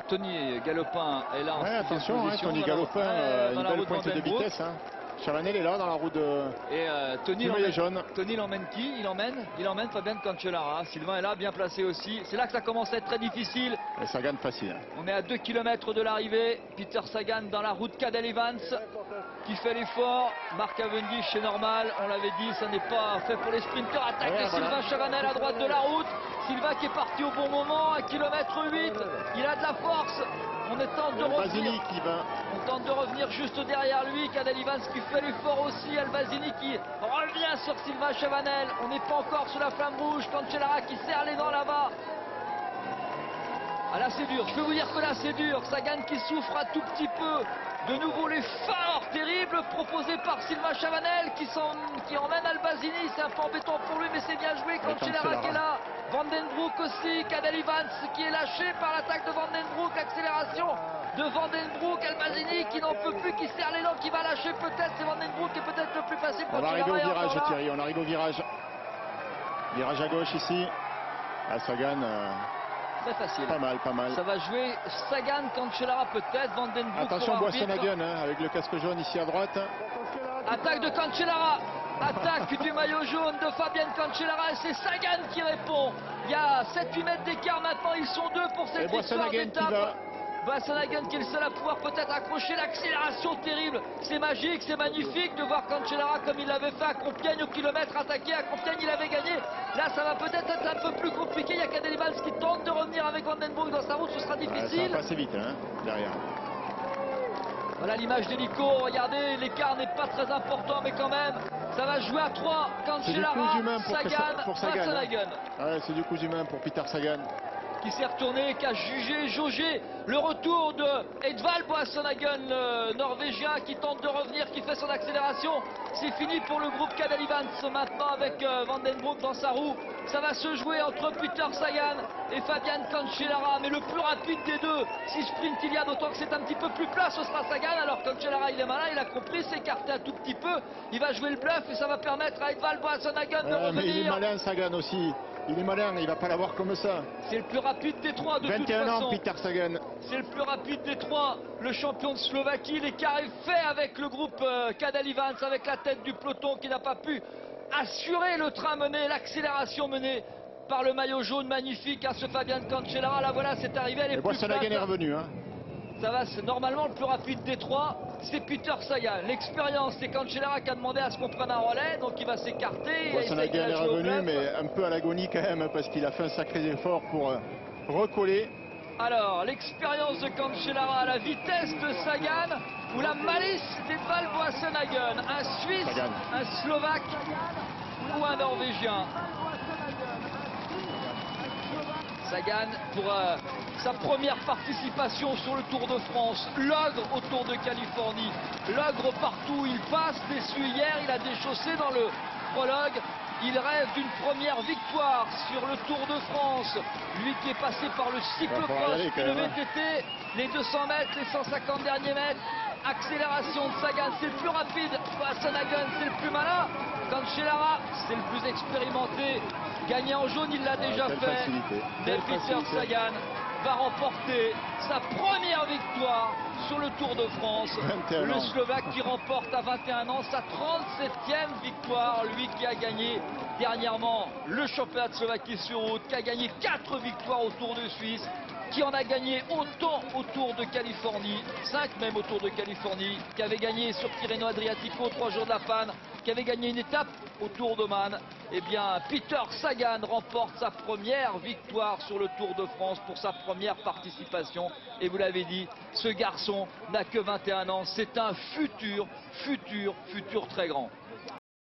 Tony Galopin est là en sixième attention, position. Tony Galopin, une belle pointe de Vandenbroek. vitesse. Chavanel est là dans la roue de Tony jaune. Tony l'emmène qui? Il emmène Fabian Cancellara. Sylvain est là, bien placé aussi. C'est là que ça commence à être très difficile. Et Sagan facile. On est à 2 km de l'arrivée. Peter Sagan dans la roue de Cadel Evans qui fait l'effort. Mark Cavendish, c'est normal. On l'avait dit, ça n'est pas fait pour les sprinteurs. Attaque de Sylvain Chavanel à droite de la route. Sylvain qui est parti au bon moment, à km 8. Il a de la force. On tente de revenir. On tente de revenir juste derrière lui. Cadel Evans qui fait l'effort aussi. Albazini qui revient sur Sylvain Chavanel. On n'est pas encore sur la flamme rouge. Cancellara qui serre les dents là-bas. Ah là c'est dur, je peux vous dire que là c'est dur. Sagan qui souffre un tout petit peu. De nouveau l'effort terrible proposé par Sylvain Chavanel qui emmène Albazini. C'est un peu embêtant pour lui mais c'est bien joué. Cancellara qui est là. Vandenbroek aussi. Cadel Evans qui est lâché par l'attaque de Vandenbroek. Accélération de Vandenbroek. Albazini qui n'en peut plus, qui serre les dents, qui va lâcher peut-être. C'est Vandenbroek qui est peut-être le plus facile. On va arriver au virage Thierry, on arrive au virage. Virage à gauche ici. À Sagan. Très facile. Pas mal. Ça va jouer Sagan, Cancellara peut-être, Vandenbroek. Attention Boisson-Hagen avec le casque jaune ici à droite. Attaque de Cancellara. Attaque du maillot jaune de Fabian Cancellara et c'est Sagan qui répond. Il y a 7-8 mètres d'écart maintenant, ils sont deux pour cette victoire d'étape. Boisson-Hagen qui est le seul à pouvoir peut-être accrocher l'accélération terrible. C'est magique, c'est magnifique de voir Cancellara comme il l'avait fait à Compiègne au kilomètre attaqué. À Compiègne il avait gagné. Là ça va peut-être être un peu plus compliqué. Il y a Cadel Evans qui tente de revenir avec Vandenbroek dans sa route. Ce sera difficile. Ça va passer vite derrière. Voilà l'image d'hélico. Regardez, l'écart n'est pas très important mais quand même. Ça va jouer à 3. Cancellara, Sagan, Boisson-Hagen. C'est du coup humain pour Peter Sagan. Qui s'est retourné, qui a jaugé le retour de Edvald Boasson-Hagen, le Norvégien, qui tente de revenir, qui fait son accélération. C'est fini pour le groupe Cadel Evans maintenant avec Vandenbroek dans sa roue. Ça va se jouer entre Peter Sagan et Fabian Cancellara, mais le plus rapide des deux. Si sprint il y a, d'autant que c'est un petit peu plus plat, ce sera Sagan. Alors Cancellara il est malin, il a compris, s'écarter un tout petit peu. Il va jouer le bluff et ça va permettre à Edvald Boasson-Hagen de revenir. Mais il est malin Sagan aussi. Il est malin, il va pas l'avoir comme ça. C'est le plus rapide des trois de toute façon. 21 ans, Peter Sagan. C'est le plus rapide des trois. Le champion de Slovaquie, l'écart est fait avec le groupe Cadel Evans, avec la tête du peloton qui n'a pas pu assurer le train mené, l'accélération menée par le maillot jaune magnifique à ce Fabian Cancellara. Là voilà, c'est arrivé, elle est plus Boisson-Hagen est revenu. Ça va, c'est normalement le plus rapide des trois, c'est Peter Sagan. L'expérience, c'est Cancellara qui a demandé à ce qu'on prenne un relais, donc il va s'écarter. Boisson-Hagen est revenu, mais un peu à l'agonie quand même, parce qu'il a fait un sacré effort pour recoller. Alors, l'expérience de Cancellara, la vitesse de Sagan, ou la malice d'Edvald Boasson-Hagen, un Suisse, Sagan. un Slovaque ou un Norvégien. Sagan pour sa première participation sur le Tour de France, l'ogre au Tour de Californie, l'ogre partout où il passe, déçu hier, il a déchaussé dans le prologue. Il rêve d'une première victoire sur le Tour de France. Lui qui est passé par le cyclocross, puis le VTT, les 200 mètres, les 150 derniers mètres. Accélération de Sagan, c'est le plus rapide. Boasson-Hagen, c'est le plus malin. Cancellara, c'est le plus expérimenté. Gagné en jaune, il l'a déjà fait. Mais Peter Sagan va remporter sa première victoire sur le Tour de France. Le Slovaque qui remporte à 21 ans sa 37e victoire. Lui qui a gagné dernièrement le championnat de Slovaquie sur route, qui a gagné 4 victoires au Tour de Suisse, qui en a gagné autant au Tour de Californie, 5 même au Tour de Californie, qui avait gagné sur Tirreno Adriatico 3 jours de la Panne, qui avait gagné une étape au Tour d'Oman. Eh bien, Peter Sagan remporte sa première victoire sur le Tour de France pour sa première participation. Et vous l'avez dit, ce garçon n'a que 21 ans. C'est un futur très grand.